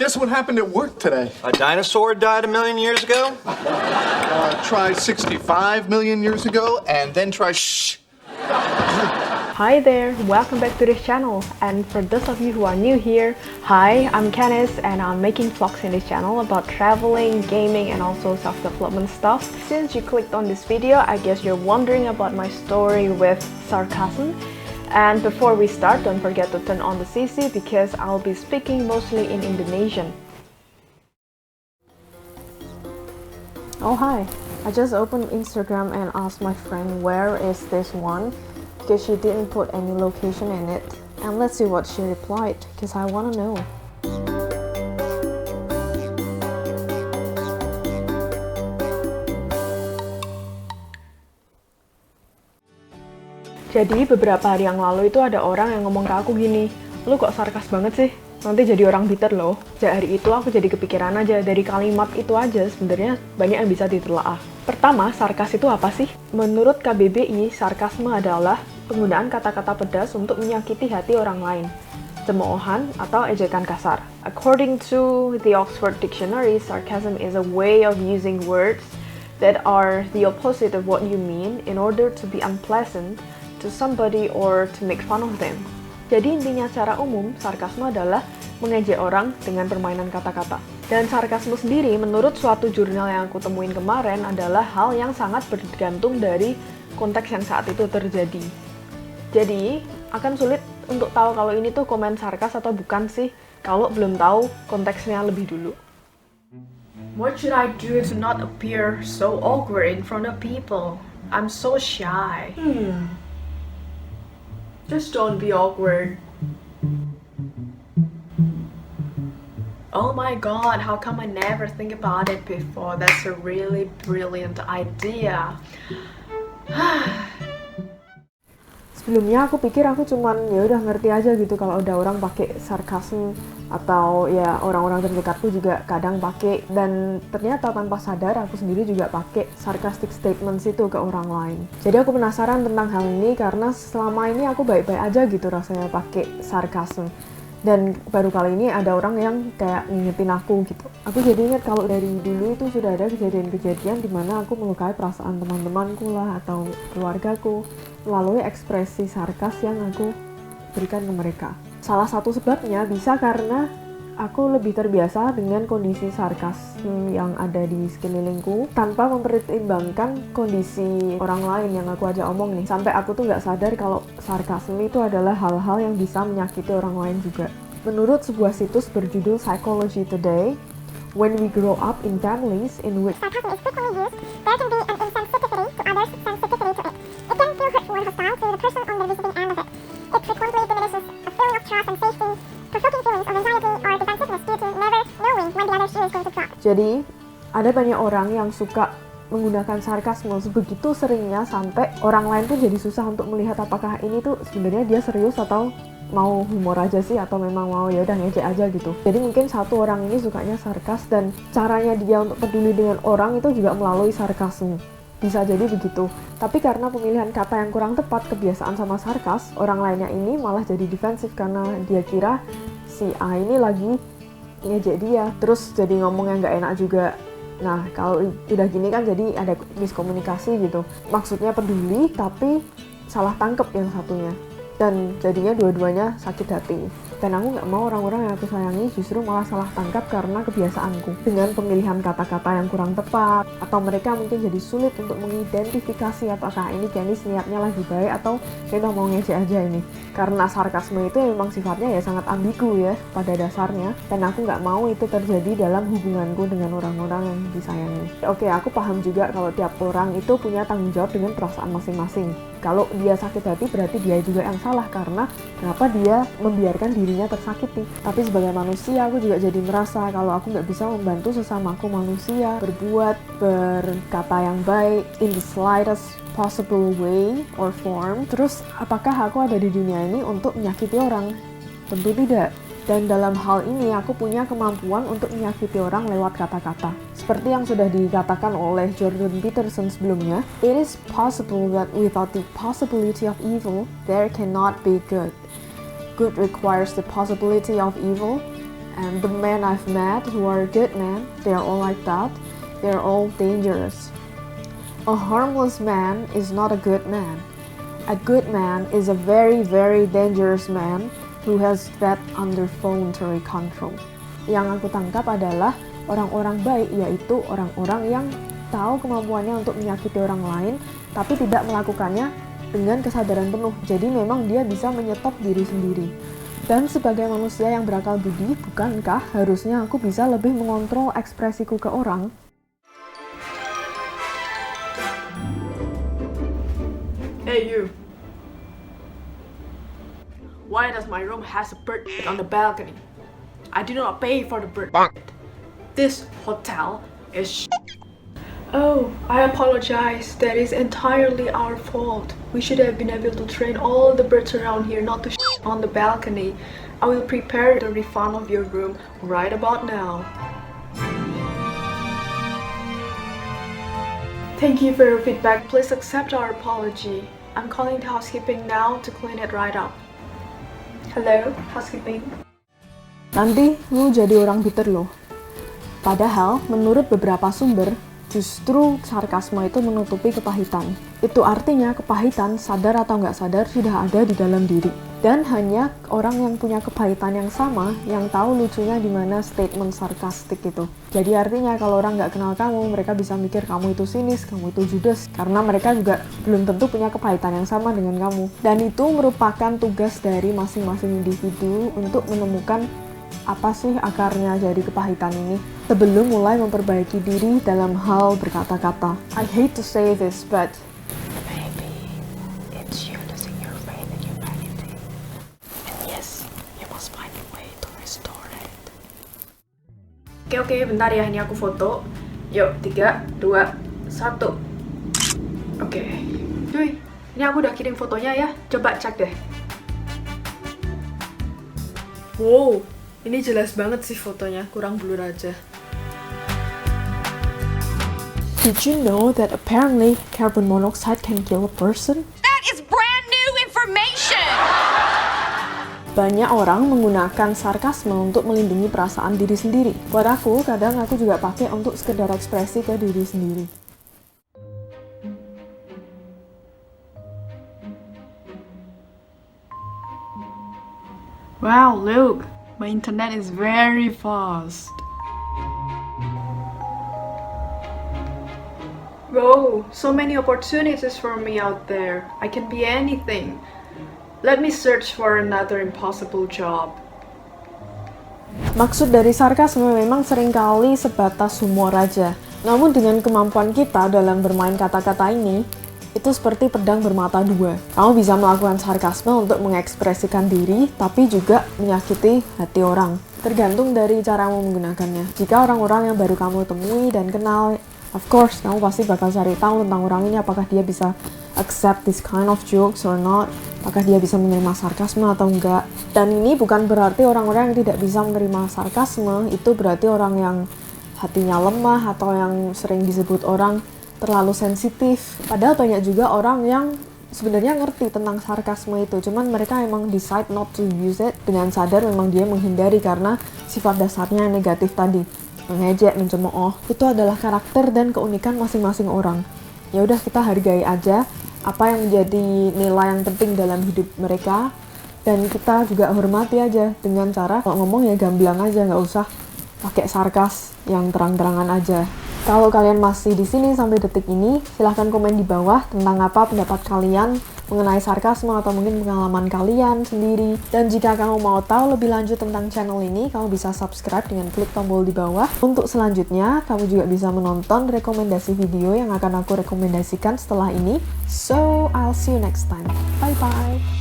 Guess what happened at work today? A dinosaur died a million years ago? Try 65 million years ago, and then try shh. Hi there, welcome back to this channel. And for those of you who are new here, hi, I'm Candice and I'm making vlogs in this channel about traveling, gaming and also self-development stuff. Since you clicked on this video, I guess you're wondering about my story with sarcasm. And before we start, don't forget to turn on the CC because I'll be speaking mostly in Indonesian. Oh hi, I just opened Instagram and asked my friend where is this one because she didn't put any location in it. And let's see what she replied because I want to know. Jadi beberapa hari yang lalu itu ada orang yang ngomong ke aku gini, lu kok sarkas banget sih? Nanti jadi orang bitter loh. Dari itu aku jadi kepikiran aja, dari kalimat itu aja sebenarnya banyak yang bisa ditelaah. Pertama, sarkas itu apa sih? Menurut KBBI, sarkasme adalah penggunaan kata-kata pedas untuk menyakiti hati orang lain, cemoohan atau ejekan kasar. According to the Oxford Dictionary, sarcasm is a way of using words that are the opposite of what you mean in order to be unpleasant to somebody or to make fun of them. Jadi intinya secara umum, sarkasme adalah mengejek orang dengan permainan kata-kata. Dan sarkasme sendiri menurut suatu jurnal yang aku temuin kemarin adalah hal yang sangat bergantung dari konteks yang saat itu terjadi. Jadi, akan sulit untuk tahu kalau ini tuh komen sarkas atau bukan sih, kalau belum tahu konteksnya lebih dulu. What should I do to not appear so awkward in front of people? I'm so shy. Just don't be awkward. Oh my god, how come I never think about it before? That's a really brilliant idea. Sebelumnya aku pikir aku cuman ya udah ngerti aja gitu kalau udah orang pakai sarkasme atau ya orang-orang terdekatku juga kadang pakai, dan ternyata tanpa sadar aku sendiri juga pakai sarcastic statements itu ke orang lain. Jadi aku penasaran tentang hal ini karena selama ini aku baik-baik aja gitu rasanya pakai sarkasme. Dan baru kali ini ada orang yang kayak ngingetin aku gitu. Aku jadi ingat kalau dari dulu itu sudah ada kejadian-kejadian di mana aku melukai perasaan teman-temanku lah atau keluargaku melalui ekspresi sarkas yang aku berikan ke mereka. Salah satu sebabnya bisa karena aku lebih terbiasa dengan kondisi sarkas yang ada di sekelilingku tanpa mempertimbangkan kondisi orang lain yang aku ajak omong nih. Sampai aku tuh nggak sadar kalau sarkasme itu adalah hal-hal yang bisa menyakiti orang lain juga. Menurut sebuah situs berjudul Psychology Today, when we grow up in families in which sarcasm is frequently used, there can be an insensitivity to others' sensitivity to it. It can feel hurtful and hostile to the person on the receiving end of it. It frequently diminishes a feeling of trust and safety, provoking feelings of anxiety or defensiveness due to never knowing when the other shoe is going to drop. Jadi, ada banyak orang yang suka menggunakan sarkasme sebegitu seringnya sampai orang lain tuh jadi susah untuk melihat apakah ini tuh sebenarnya dia serius atau mau humor aja sih atau memang mau ya udah ngejek aja gitu. Jadi mungkin satu orang ini sukanya sarkas dan caranya dia untuk peduli dengan orang itu juga melalui sarkasme. Bisa jadi begitu. Tapi karena pemilihan kata yang kurang tepat, kebiasaan sama sarkas, orang lainnya ini malah jadi defensif karena dia kira si A ini lagi ngejek dia. Terus jadi ngomong yang nggak enak juga. Nah, kalau udah gini kan jadi ada miskomunikasi gitu. Maksudnya peduli tapi salah tangkep yang satunya. Dan jadinya dua-duanya sakit hati. Dan aku nggak mau orang-orang yang aku sayangi justru malah salah tangkap karena kebiasaanku dengan pemilihan kata-kata yang kurang tepat, atau mereka mungkin jadi sulit untuk mengidentifikasi apakah ini Candice niatnya lagi baik atau kita mau ngejek aja ini. Karena sarkasme itu memang sifatnya ya sangat ambigu ya pada dasarnya, dan aku nggak mau itu terjadi dalam hubunganku dengan orang-orang yang disayangi. Oke, aku paham juga kalau tiap orang itu punya tanggung jawab dengan perasaan masing-masing. Kalau dia sakit hati berarti dia juga yang salah karena kenapa dia membiarkan dirinya tersakiti. Tapi sebagai manusia aku juga jadi merasa kalau aku nggak bisa membantu sesamaku manusia berkata yang baik in the slightest possible way or form. Terus apakah aku ada di dunia ini untuk menyakiti orang? Tentu tidak. Dan dalam hal ini aku punya kemampuan untuk menyakiti orang lewat kata-kata. Seperti yang sudah dikatakan oleh Jordan Peterson sebelumnya, it is possible that without the possibility of evil, there cannot be good. Good requires the possibility of evil, And the men I've met who are good men, they're all like that. They're all dangerous. A harmless man is not a good man. A good man is a very, very dangerous man who has that under voluntary control. Yang aku tangkap adalah orang-orang baik, yaitu orang-orang yang tahu kemampuannya untuk menyakiti orang lain, tapi tidak melakukannya dengan kesadaran penuh. Jadi memang dia bisa menyetop diri sendiri. Dan sebagai manusia yang berakal budi, bukankah harusnya aku bisa lebih mengontrol ekspresiku ke orang? Hey you! Why does my room has a bird on the balcony? I did not pay for the bird. This hotel is Oh, I apologize. That is entirely our fault. We should have been able to train all the birds around here not to on the balcony. I will prepare the refund of your room right about now. Thank you for your feedback. Please accept our apology. I'm calling the housekeeping now to clean it right up. Hello, housekeeping. Nanti lu jadi orang bitter loh. Padahal, menurut beberapa sumber, justru sarkasme itu menutupi kepahitan. Itu artinya kepahitan, sadar atau nggak sadar, sudah ada di dalam diri. Dan hanya orang yang punya kepahitan yang sama yang tahu lucunya di mana statement sarkastik itu. Jadi artinya kalau orang nggak kenal kamu, mereka bisa mikir kamu itu sinis, kamu itu judes, karena mereka juga belum tentu punya kepahitan yang sama dengan kamu. Dan itu merupakan tugas dari masing-masing individu untuk menemukan apa sih akarnya dari kepahitan ini sebelum mulai memperbaiki diri dalam hal berkata-kata. I hate to say this, but maybe it's you losing your faith in humanity. And yes, you must find a way to restore it. Oke, bentar ya, ini aku foto. Yuk, 3, 2, 1. Oke. Cuy, ini aku udah kirim fotonya ya. Coba cek deh. Wow, ini jelas banget sih fotonya, kurang blur aja. Did you know that apparently carbon monoxide can kill a person? That is brand new information! Banyak orang menggunakan sarkasme untuk melindungi perasaan diri sendiri. Buat aku, kadang aku juga pakai untuk sekedar ekspresi ke diri sendiri. Wow, look! My internet is very fast. Whoa, so many opportunities for me out there. I can be anything. Let me search for another impossible job. Maksud dari sarkasme memang seringkali sebatas humor aja. Namun dengan kemampuan kita dalam bermain kata-kata ini, itu seperti pedang bermata dua. Kamu bisa melakukan sarkasme untuk mengekspresikan diri, tapi juga menyakiti hati orang. Tergantung dari caramu menggunakannya. Jika orang-orang yang baru kamu temui dan kenal, of course, kamu pasti bakal cari tahu tentang orang ini, apakah dia bisa accept this kind of jokes or not, apakah dia bisa menerima sarkasme atau enggak. Dan ini bukan berarti orang-orang yang tidak bisa menerima sarkasme, itu berarti orang yang hatinya lemah atau yang sering disebut orang terlalu sensitif. Padahal banyak juga orang yang sebenarnya ngerti tentang sarkasme itu, cuman mereka emang decide not to use it dengan sadar, memang dia menghindari karena sifat dasarnya yang negatif tadi, mengejek, mencemooh. Itu adalah karakter dan keunikan masing-masing orang. Ya udah, kita hargai aja apa yang menjadi nilai yang penting dalam hidup mereka, dan kita juga hormati aja dengan cara kalau ngomong ya gamblang aja, nggak usah pakai sarkas yang terang-terangan aja. Kalau kalian masih di sini sampai detik ini, silahkan komen di bawah tentang apa pendapat kalian mengenai sarkasme atau mungkin pengalaman kalian sendiri. Dan jika kamu mau tahu lebih lanjut tentang channel ini, kamu bisa subscribe dengan klik tombol di bawah. Untuk selanjutnya, kamu juga bisa menonton rekomendasi video yang akan aku rekomendasikan setelah ini. So, I'll see you next time. Bye-bye!